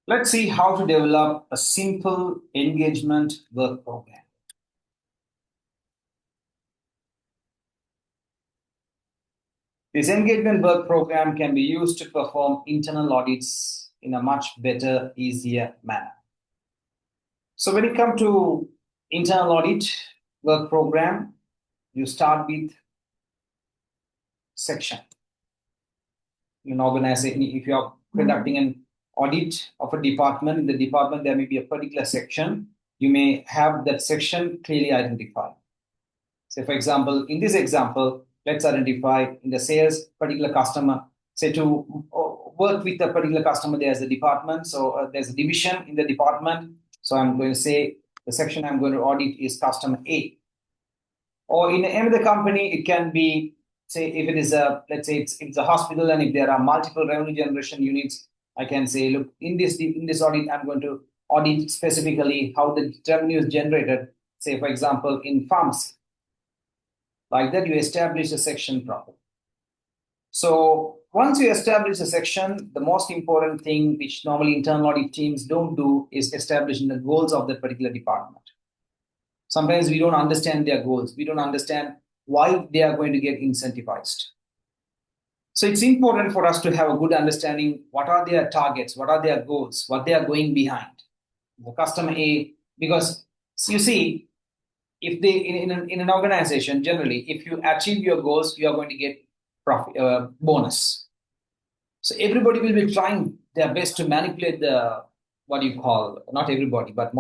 Let's see how to develop a simple engagement work program. This engagement work program can be used to perform internal audits in a much better, easier manner. So when it comes to internal audit work program, you start with section. In an organization, if you are conducting an audit of a department, in the department there may be a particular section. You may have that section clearly identified. Say, for example, in this example, let's identify in the sales particular customer. Say to work with a particular customer, there's a department. So there's a division in the department. So I'm going to say the section I'm going to audit is customer A. Or in another company, it can be, say, if it is a, let's say it's a hospital, and if there are multiple revenue generation units, I can say, look, in this audit, I'm going to audit specifically how the revenue is generated. Say, for example, in pharmacy. Like that, you establish a section properly. So once you establish a section, the most important thing, which normally internal audit teams don't do, is establishing the goals of that particular department. Sometimes we don't understand their goals. We don't understand why they are going to get incentivized. So it's important for us to have a good understanding what are their targets, what are their goals, what they are going behind. The customer A, because you see, if they in an organization, generally, if you achieve your goals, you are going to get profit bonus. So everybody will be trying their best to manipulate the, what you call, not everybody, but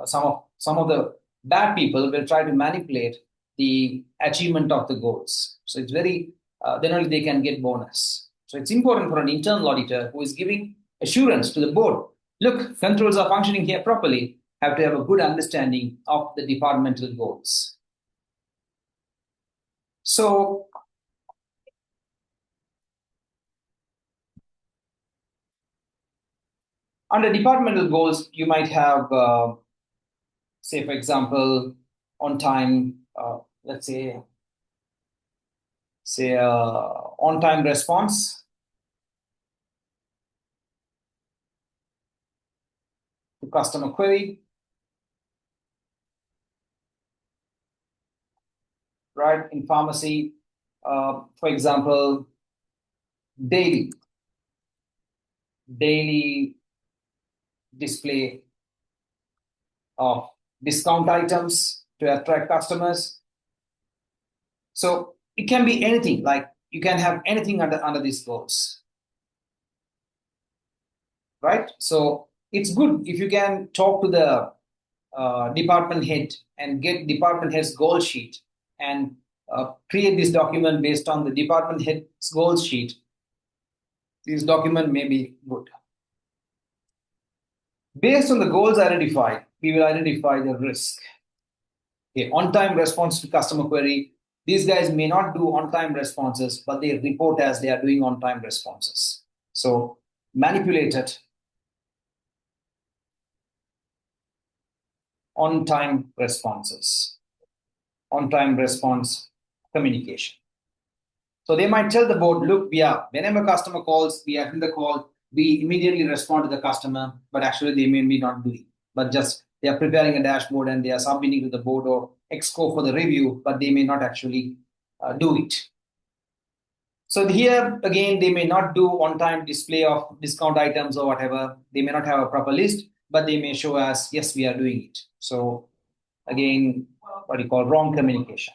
some of the bad people will try to manipulate the achievement of the goals. So it's very then only they can get bonus. So it's important for an internal auditor who is giving assurance to the board. Look, controls are functioning here properly. Have to have a good understanding of the departmental goals. So under departmental goals, you might have, say, for example, on time, let's say on time response to customer query, right? In pharmacy, for example, daily display of discount items to attract customers. So it can be anything, like you can have anything under these goals, right? So it's good if you can talk to the department head and get department head's goal sheet and create this document based on the department head's goal sheet. This document may be good. Based on the goals identified, we will identify the risk. Okay, on-time response to customer query. These guys may not do on-time responses, but they report as they are doing on-time responses. So manipulated on-time responses, on-time response communication. So they might tell the board, look, whenever customer calls, we attend the call, we immediately respond to the customer, but actually they may be not doing, but just they are preparing a dashboard and they are submitting to the board or exco for the review, but they may not actually do it. So here, again, they may not do on-time display of discount items or whatever. They may not have a proper list, but they may show us, yes, we are doing it. So again, what you call wrong communication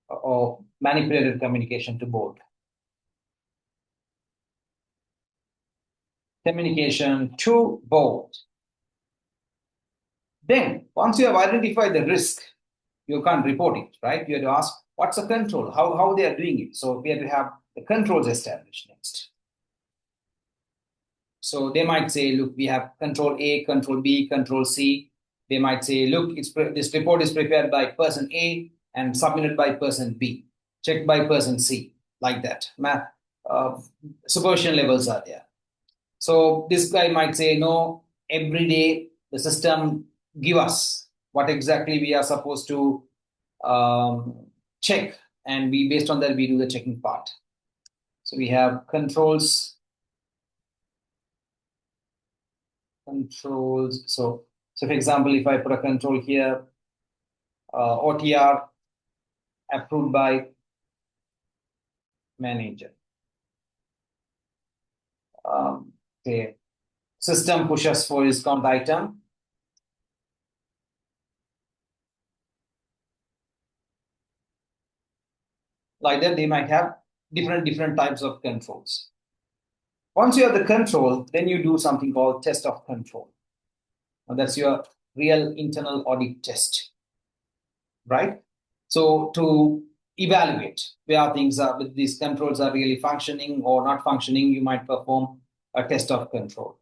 or manipulated communication to board. Communication to board. Then, once you have identified the risk, you can't report it, right? You have to ask, what's the control? How they are doing it? So we have to have the controls established next. So they might say, look, we have control A, control B, control C. They might say, look, this report is prepared by person A and submitted by person B, checked by person C, like that. Supervision levels are there. So this guy might say, no, every day the system give us what exactly we are supposed to check, and we based on that we do the checking part. So we have controls controls. So for example, if I put a control here, OTR approved by manager. Okay. System pushes for discount item. Like that, they might have different types of controls. Once you have the control, then you do something called test of control. Now, that's your real internal audit test, right? So to evaluate where things are, with these controls are really functioning or not functioning, you might perform a test of control.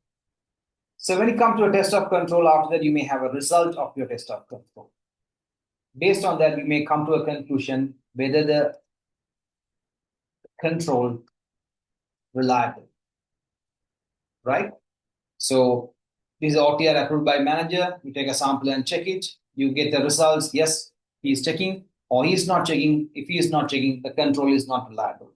So when you come to a test of control, after that, you may have a result of your test of control. Based on that, you may come to a conclusion whether the control reliable, right? So this is OTR approved by manager. You take a sample and check it. You get the results. Yes, he is checking, or he is not checking. If he is not checking, the control is not reliable.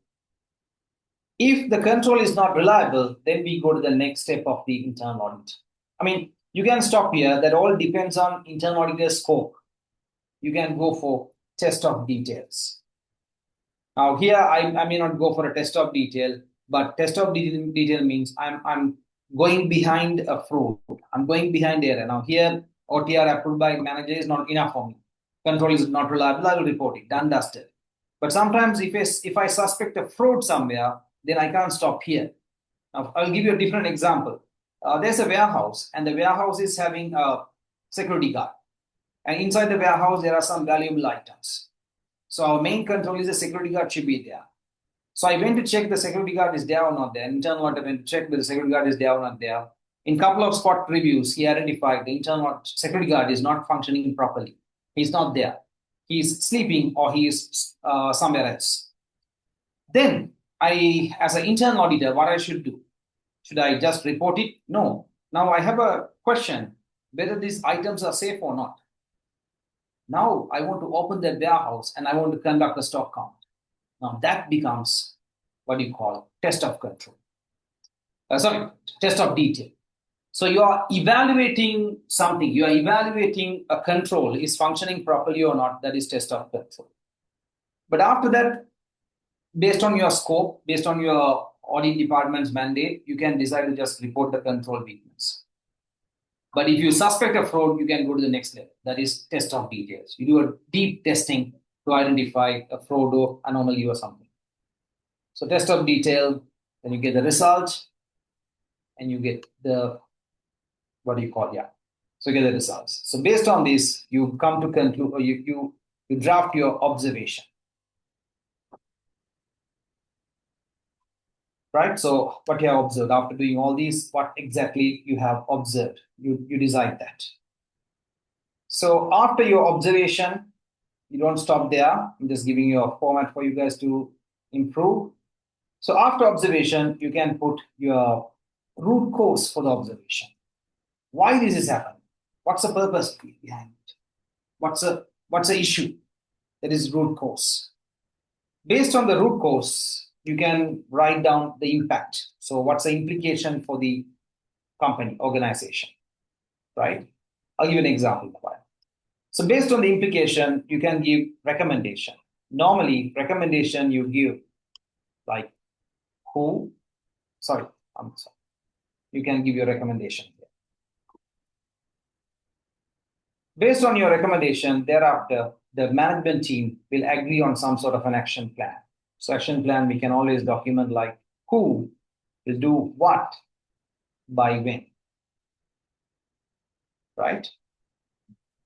If the control is not reliable, then we go to the next step of the internal audit. I mean, you can stop here. That all depends on internal auditor's scope. You can go for test of details. Now here, I may not go for a test of detail, but test of detail means I'm going behind a fraud. I'm going behind error. Now here, OTR approved by manager is not enough for me. Control is not reliable. I will report it. Done, dusted. But sometimes if I suspect a fraud somewhere, then I can't stop here. Now I'll give you a different example. There's a warehouse, and the warehouse is having a security guard. And inside the warehouse, there are some valuable items. So our main control is the security guard should be there. So I went to check the security guard is there or not there. Internal audit went to check whether the security guard is there or not there. In couple of spot reviews, he identified the internal security guard is not functioning properly. He's not there. He's sleeping or he is somewhere else. Then I, as an internal auditor, what I should do? Should I just report it? No. Now I have a question whether these items are safe or not. Now I want to open the warehouse and I want to conduct a stock count. Now that becomes what you call test of control. Test of detail. So you are evaluating something. You are evaluating a control is functioning properly or not. That is test of control. But after that, based on your scope, based on your audit department's mandate, you can decide to just report the control weakness. But if you suspect a fraud, you can go to the next level. That is test of details. You do a deep testing to identify a fraud or anomaly or something. So test of detail, then you get the result, and you get the, what do you call, yeah. So you get the results. So based on this, you come to conclude, or you draft your observation. Right? So what you have observed after doing all these, what exactly you have observed, you decide that. So after your observation, you don't stop there. I'm just giving you a format for you guys to improve. So after observation, you can put your root cause for the observation. Why this is happening? What's the purpose behind it? What's the issue? That is root cause. Based on the root cause, you can write down the impact. So what's the implication for the company, organization, right? I'll give you an example. So based on the implication, you can give recommendation. Normally, recommendation you give like who, sorry, I'm sorry. You can give your recommendation here. Based on your recommendation, thereafter, the management team will agree on some sort of an action plan. So action plan, we can always document like who will do what by when, right?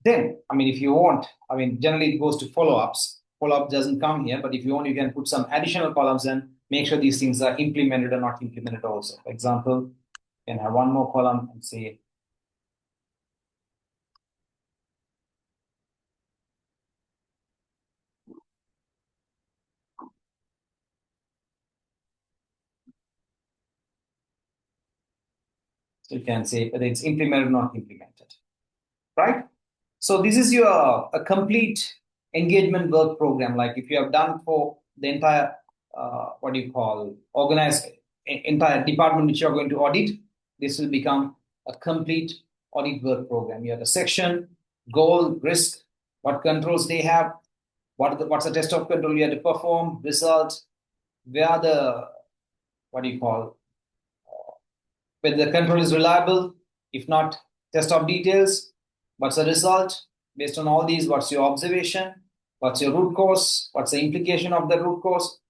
Then, I mean, if you want, I mean, generally it goes to follow-ups. Follow-up doesn't come here, but if you want, you can put some additional columns and make sure these things are implemented or not implemented also. For example, you can have one more column and say, so you can say whether it's implemented or not implemented, right? So this is your a complete engagement work program. Like if you have done for the entire, what do you call, organized entire department which you are going to audit, this will become a complete audit work program. You have the section, goal, risk, what controls they have, what's the test of control you have to perform, result, where the, what do you call, whether the control is reliable, if not, test of details, what's the result, based on all these, what's your observation, what's your root cause, what's the implication of the root cause,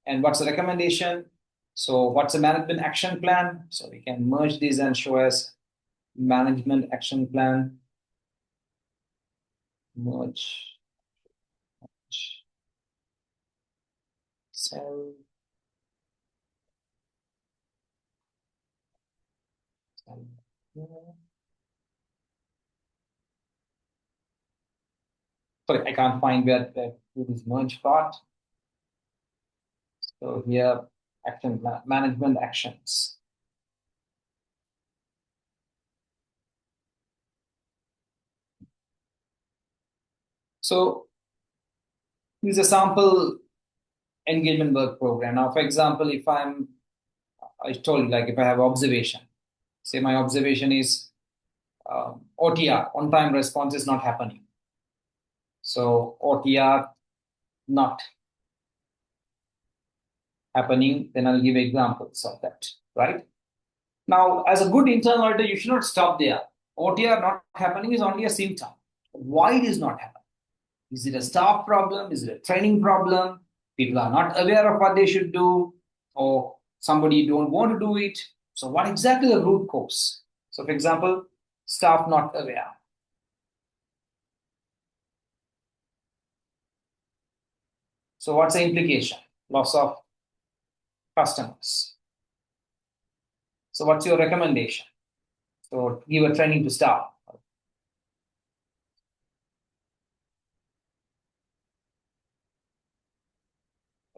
and what's the recommendation. So what's the management action plan? So we can merge these and show as management action plan. Merge. Cell. Sorry, I can't find where this merge part. So here, action management actions. So this is a sample engagement work program. Now, for example, if I told you, like if I have observation, say my observation is OTR, on-time response is not happening. So OTR not happening, then I'll give examples of that, right? Now, as a good internal auditor, you should not stop there. OTR not happening is only a symptom. Why it is not happening? Is it a staff problem? Is it a training problem? People are not aware of what they should do, or somebody don't want to do it. So what exactly the root cause? So for example, staff not aware. So what's the implication? Loss of customers. So what's your recommendation? So give a training to staff.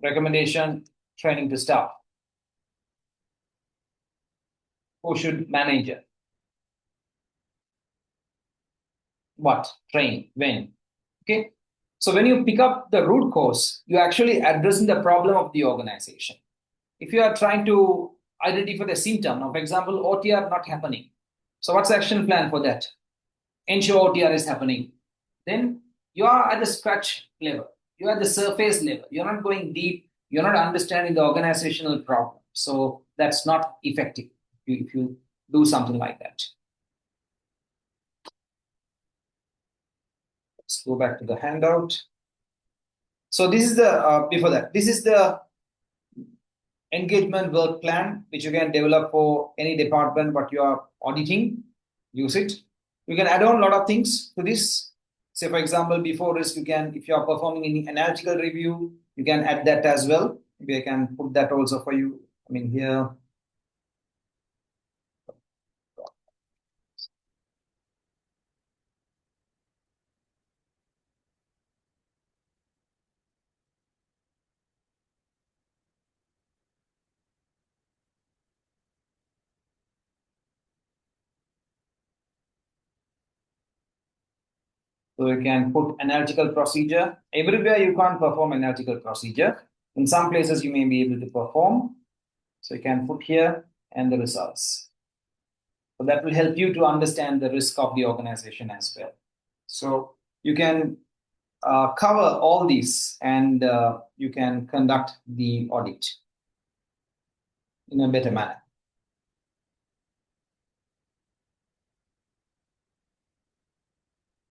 Recommendation, training to staff. Who should manage it? What? Train. When? Okay. So when you pick up the root cause, you're actually addressing the problem of the organization. If you are trying to identify the symptom, now for example, OTR not happening. So what's the action plan for that? Ensure OTR is happening. Then you are at the scratch level. You're at the surface level. You're not going deep. You're not understanding the organizational problem. So that's not effective if you do something like that. Let's go back to the handout. So this is the, before that, this is the engagement work plan, which you can develop for any department what you are auditing. Use it. You can add on a lot of things to this. Say, for example, before risk, you can, if you are performing any analytical review, you can add that as well. Maybe I can put that also for you. I mean, here. So you can put analytical procedure. Everywhere you can't perform analytical procedure. In some places you may be able to perform. So you can put here and the results. So that will help you to understand the risk of the organization as well. So you can cover all these and you can conduct the audit in a better manner.